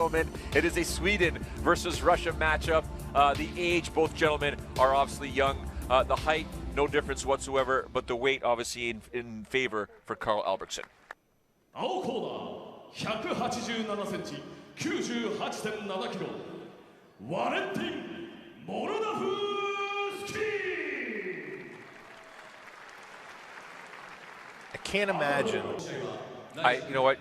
It is a Sweden versus Russia matchup. The age, both gentlemen are obviously young. The height, no difference whatsoever, but the weight obviously in favor for Karl Альбректсson. 青コーナー187センチ 98.7 キロワレンティン・モルダフスキー I can't imagine. You know what?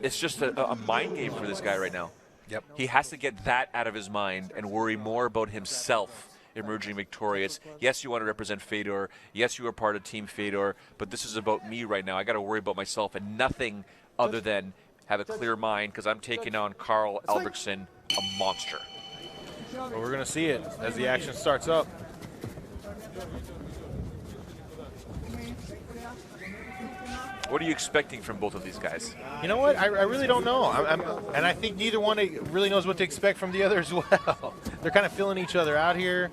It's just a mind game for this guy right now. Yep. He has to get that out of his mind and worry more about himself emerging victorious. Yes, you want to represent Fedor. Yes, you are part of Team Fedor. But this is about me right now. I got to worry about myself and nothing other than have a clear mind because I'm taking on Karl Альбректсson, a monster. Well, we're going to see it as the action starts up. What are you expecting from both of these guys? You know what? I really don't know. And I think neither one really knows what to expect from the other as well. They're kind of filling each other out here.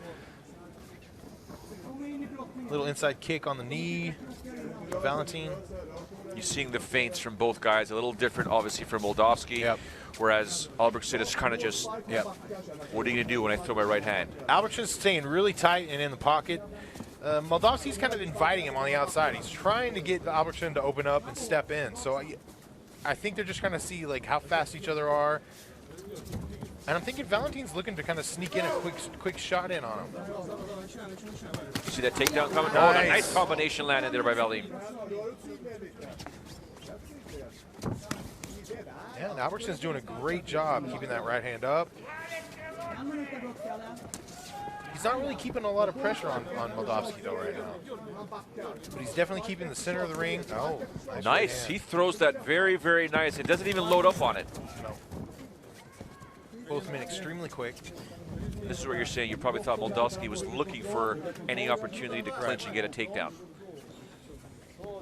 Little inside kick on the knee. Valentin. You're seeing the feints from both guys. A little different, obviously, from Moldavский. Yep. Whereas Альбректсson is kind of just, what are you going to do when I throw my right hand? Альбректsson's staying really tight and in the pocket. Moldavski's kind of inviting him on the outside. He's trying to get Альбректсson to open up and step in. So I think they're just going to see like how fast each other are. And I'm thinking Valentin's looking to kind of sneak in a quick shot in on him. You see that takedown coming? Nice. Oh, a nice combination landed there by Valentin. Yeah, and Альбректsson's doing a great job keeping that right hand up. He's not really keeping a lot of pressure on Moldavский though right now. But he's definitely keeping the center of the ring. Oh, nice. He throws that very, very nice. It doesn't even load up on it. No. Both men extremely quick. This is what you're saying. You probably thought Moldavский was looking for any opportunity to clinch and get a takedown.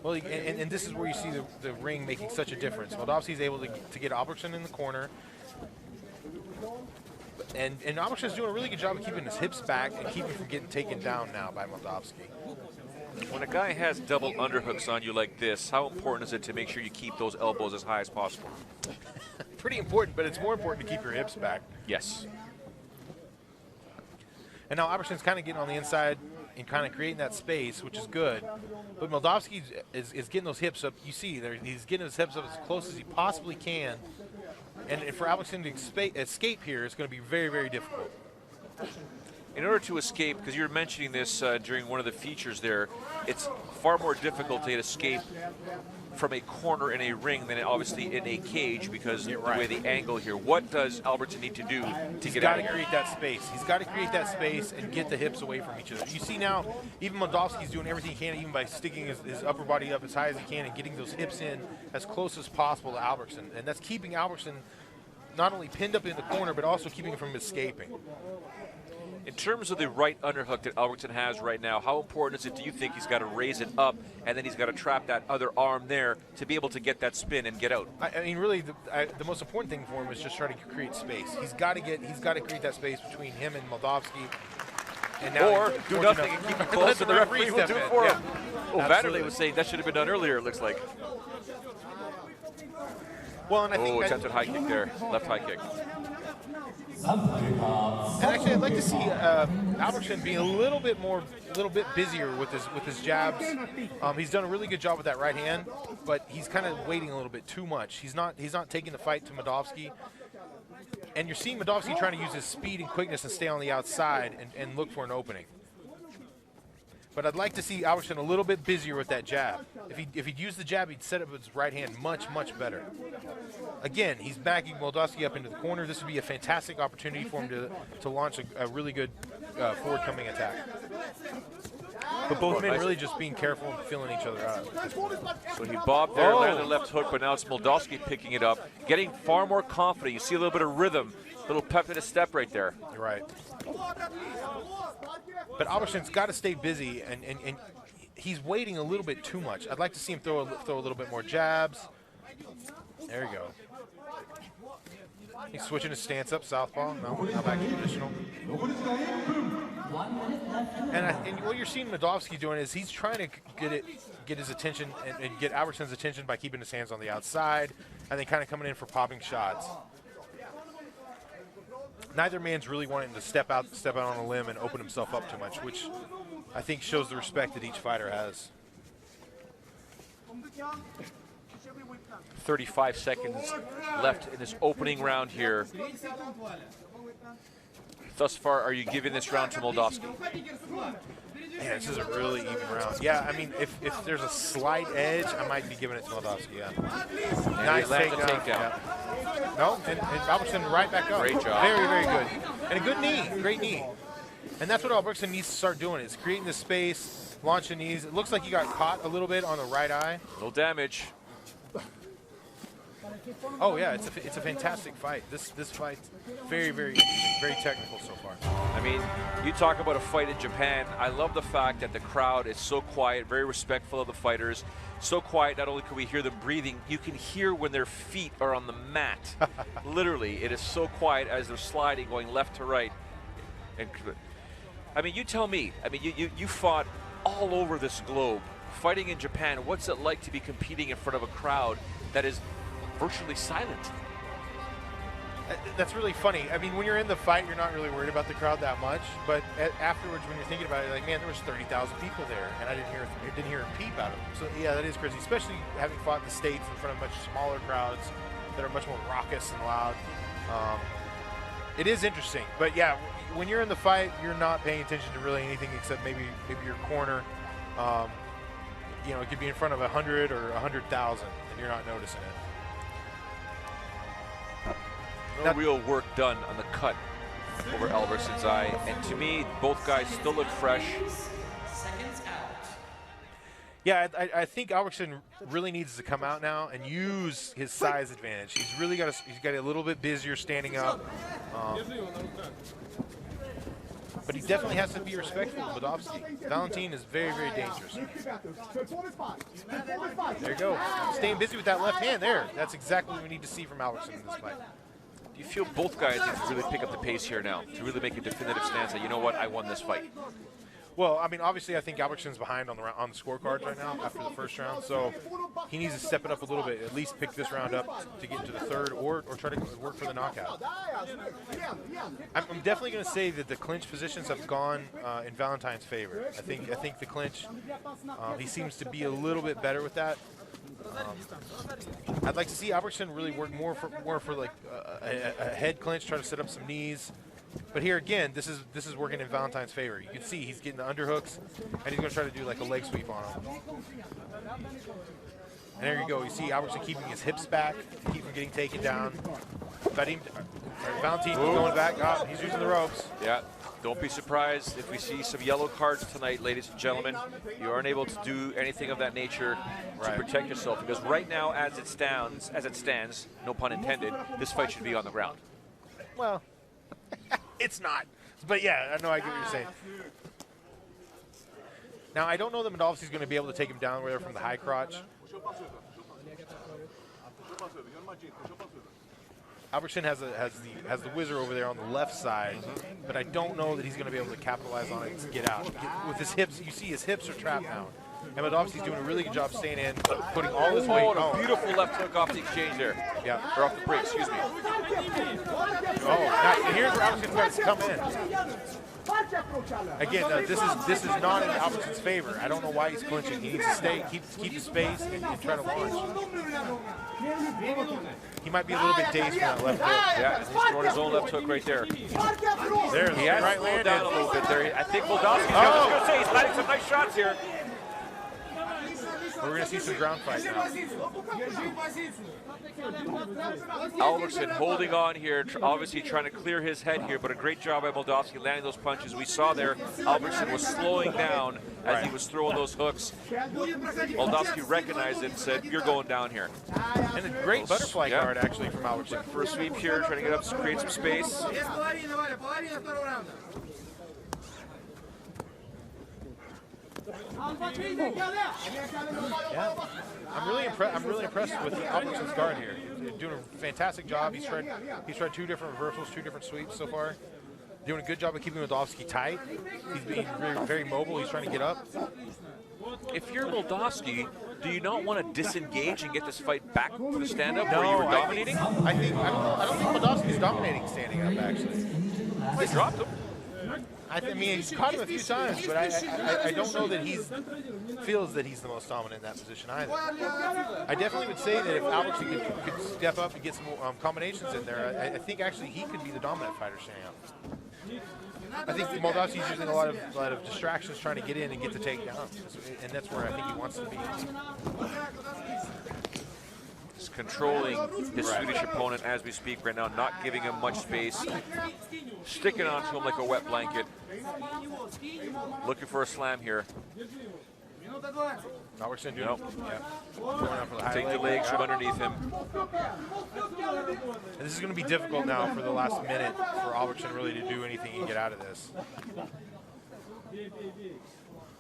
Well, and this is where you see the ring making such a difference. Moldavski's able to get Альбректсson in the corner. And Альбректsson's doing a really good job of keeping his hips back and keeping from getting taken down now by Moldavский. When a guy has double underhooks on you like this, how important is it to make sure you keep those elbows as high as possible? Pretty important, but it's more important to keep your hips back. Yes. And now Альбректsson's kind of getting on the inside and kind of creating that space, which is good. But Moldavский is getting those hips up. You see, he's getting his hips up as close as he possibly can. And for Альбректсson to escape here is going to be very, very difficult. In order to escape, because you were mentioning this during one of the features there, it's far more difficult to escape from a corner in a ring than obviously in a cage because of the way the angle here. What does Альбректсson need to do to get out of here? He's got to create that space. He's got to create that space and get the hips away from each other. You see now, even Moldavski's doing everything he can, even by sticking his upper body up as high as he can and getting those hips in as close as possible to Альбректсson. And that's keeping Альбректсson not only pinned up in the corner, but also keeping him from escaping. In terms of the right underhook that Альбректсson has right now, how important is it, do you think, he's got to raise it up and then he's got to trap that other arm there to be able to get that spin and get out? I mean, really, the most important thing for him is just trying to create space. He's got to create that space between him and Moldavский. And now or do nothing and keep it close, and the referee will do it for him. Oh, Vanderlei was saying that should have been done earlier, it looks like. Well, and I think attempted high kick there, left high kick. And actually, I'd like to see Альбректсson be a little bit busier with his jabs. He's done a really good job with that right hand, but he's kind of waiting a little bit too much. He's not taking the fight to Moldavский. And you're seeing Moldavский trying to use his speed and quickness and stay on the outside and look for an opening. But I'd like to see Альбректсson a little bit busier with that jab. If he'd used the jab, he'd set up his right hand much, much better. Again, he's backing Moldavский up into the corner. This would be a fantastic opportunity for him to launch a really good forward-coming attack. But both men really just being careful and feeling each other out. So he bobbed there, landed a left hook, but now it's Moldavский picking it up, getting far more confident. You see a little bit of rhythm, a little pep in his step right there. You're right. But Альбректsson's got to stay busy, and he's waiting a little bit too much. I'd like to see him throw a little bit more jabs. There you go. He's switching his stance up, southpaw. No, not back to traditional. And what you're seeing Moldavский doing is he's trying to get his attention and get Альбректsson's attention by keeping his hands on the outside and then kind of coming in for popping shots. neither man's really wanting to step out on a limb and open himself up too much, which I think shows the respect that each fighter has. 35 seconds left in this opening round here. Thus far, are you giving this round to Moldavski? Man, this is a really even round. Yeah, I mean, if there's a slight edge, I might be giving it to Moldavski, yeah. Nice takedown. Yeah. No, and Альбректсson right back up. Great job. Very, very good. And a good knee, great knee. And that's what Альбректсson needs to start doing, is creating the space, launching knees. It looks like he got caught a little bit on the right eye. No damage. Oh yeah, it's a fantastic fight. This fight, very, very interesting, very technical so far. I mean, you talk about a fight in Japan. I love the fact that the crowd is so quiet, very respectful of the fighters. So quiet, not only can we hear them breathing, you can hear when their feet are on the mat. Literally, it is so quiet as they're sliding, going left to right. And I mean, you tell me. I mean, you fought all over this globe, fighting in Japan. What's it like to be competing in front of a crowd that is virtually silent? That's really funny. I mean, when you're in the fight, you're not really worried about the crowd that much. But afterwards, when you're thinking about it, you're like, man, there was 30,000 people there, and I didn't hear a peep out of them. So yeah, that is crazy, especially having fought in the States in front of much smaller crowds that are much more raucous and loud. It is interesting, but yeah, when you're in the fight, you're not paying attention to really anything except maybe your corner. You know, it could be in front of 100 or 100,000, and you're not noticing it. No real work done on the cut over Альбректsson's eye, and to me, both guys still look fresh. Yeah, I think Альбректсson really needs to come out now and use his size advantage. He's really got a little bit busier standing up, but he definitely has to be respectful of Moldavski. Valentin is very, very dangerous. There you go, staying busy with that left hand there. That's exactly what we need to see from Альбректсson in this fight. Do you feel both guys need to really pick up the pace here now to really make a definitive stance that, you know what, I won this fight? Well, I mean, obviously, I think Альбректsson's behind on the scorecards right now after the first round, so he needs to step it up a little bit, at least pick this round up to get into the third, or try to work for the knockout. I'm definitely going to say that the clinch positions have gone in Valentin's favor. I think the clinch, he seems to be a little bit better with that. I'd like to see Альбректсson really work more for like a head clinch, try to set up some knees. But here again, this is working in Valentin's favor. You can see he's getting the underhooks, and he's going to try to do like a leg sweep on him. And there you go. You see Альбректсson keeping his hips back to keep him getting taken down. Valentin going back. Oh, he's using the ropes. Yeah. Don't be surprised if we see some yellow cards tonight, ladies and gentlemen. You aren't able to do anything of that nature to protect yourself, because right now, as it stands, no pun intended, this fight should be on the ground. Well, it's not. But yeah, I know, I get what you're saying. Now, I don't know that Moldavski's going to be able to take him down from the high crotch. Альбректсson has the whizzer over there on the left side, but I don't know that he's going to be able to capitalize on it to get out. With his hips, you see his hips are trapped now. And Moldavski's doing a really good job staying in, putting all his weight. Oh, a beautiful left hook off the exchange there. Yeah. Or off the break, excuse me. Oh, nice. And here's where Альбректsson's got to come in. Again, this is not in Альбректsson's favor. I don't know why he's clinching. He needs to stay, keep the space, and try to launch. He might be a little bit dazed from that left hook. Yeah, he's throwing his own left hook right there. There, he has slowed down a little bit there. I think Moldavski's going to say he's landing some nice shots here. We're going to see some ground fight now. Альбректсson holding on here, obviously trying to clear his head here, but a great job by Moldavski landing those punches. We saw there, Альбректсson was slowing down as he was throwing those hooks. Moldavski recognized it and said, you're going down here. And a great butterfly guard, actually, from Альбректсson. First sweep here, trying to get up, create some space. Yeah, I'm really impressed with Альбректsson's guard here. He's doing a fantastic job. He's tried 2 different reversals, 2 different sweeps so far. Doing a good job of keeping Moldavski tight. He's being very, very mobile. He's trying to get up. If you're Moldavski, do you not want to disengage and get this fight back to the stand-up where you were dominating? I don't think Moldavski's dominating standing up, actually. He dropped him. I mean, he's caught him a few times, but I don't know that he feels that he's the most dominant in that position either. I definitely would say that if Альбректсson could step up and get some combinations in there, I think actually he could be the dominant fighter standing up. I think Moldavi's using a lot of distractions trying to get in and get the takedown, and that's where I think he wants to be. He's controlling his Swedish opponent as we speak right now, not giving him much space, sticking onto him like a wet blanket. Looking for a slam here. Альбректсson doing Nope. Yeah. Take the legs from underneath him. And this is going to be difficult now for the last minute for Альбректсson really to do anything and get out of this.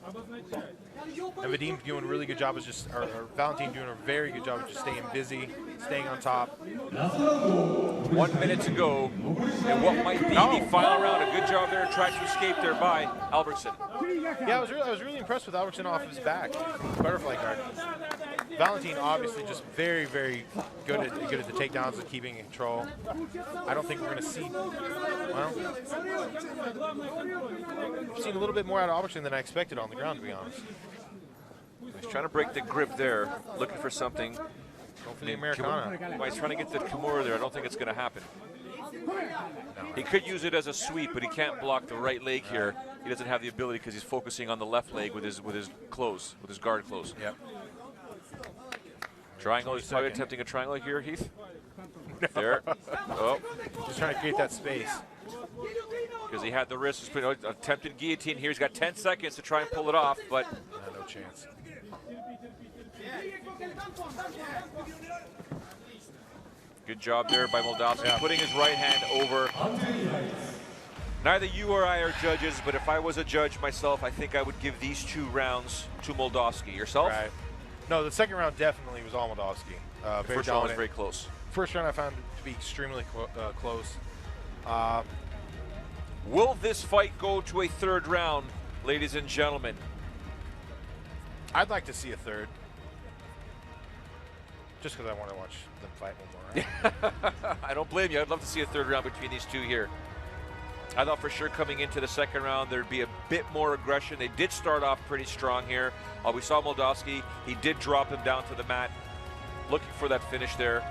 And Vadim doing a really good job of just, or Valentin doing a very good job of just staying busy, staying on top. 1 minute to go, and what might be the final round. A good job there, tried to escape there by Альбректсson. Yeah, I was really impressed with Альбректсson off his back, butterfly guard. Valentin obviously just very, very good at the takedowns and keeping in control. I don't think we're going to see, well, I've seen a little bit more out of Альбректсson than I expected on the ground, to be honest. He's trying to break the grip there, looking for something. Going for the Americana. Well, he's trying to get the Kimura there. I don't think it's going to happen. No. He could use it as a sweep, but he can't block the right leg here. He doesn't have the ability because he's focusing on the left leg with his close, with his guard close. Yep. Triangle. He's probably attempting a triangle here, Heath. There. Oh. Just trying to create that space. Because he had the wrist. Attempted guillotine here. He's got 10 seconds to try and pull it off, but No chance. good job there by Moldavский, putting his right hand over. Neither you or I are judges, but if I was a judge myself, I think I would give these 2 rounds to Moldavский. Yourself? Right. No, the second round definitely was all Moldavский. The first round was very close. First round I found it to be extremely close. Will this fight go to a 3rd round, ladies and gentlemen? I'd like to see a 3rd. Just because I want to watch them fight one more round. I don't blame you. I'd love to see a 3rd round between these 2 here. I thought for sure coming into the 2nd round there'd be a bit more aggression. They did start off pretty strong here. We saw Moldavский. He did drop him down to the mat, looking for that finish there.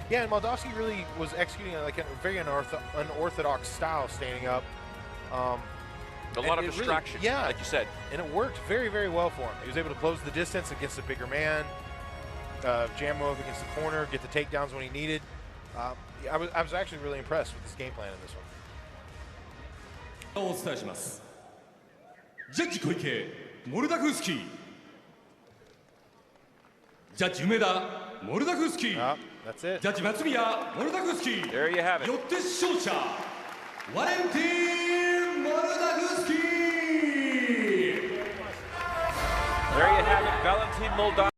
Yeah, and Moldavский really was executing like a very unorthodox style standing up. A lot of distraction, really, like you said. And it worked very, very well for him. He was able to close the distance against a bigger man, jam move against the corner, get the takedowns when he needed. I was actually really impressed with his game plan in this one. お伝えします。ジャッジ小池モルダフスキー、ジャッジ梅田モルダフスキー、 That's it. ジャッジ松宮モルダフスキー、 There you have it. よって勝者ワレンティン・モルダフスキー。 There you have it. Valentin Moldav.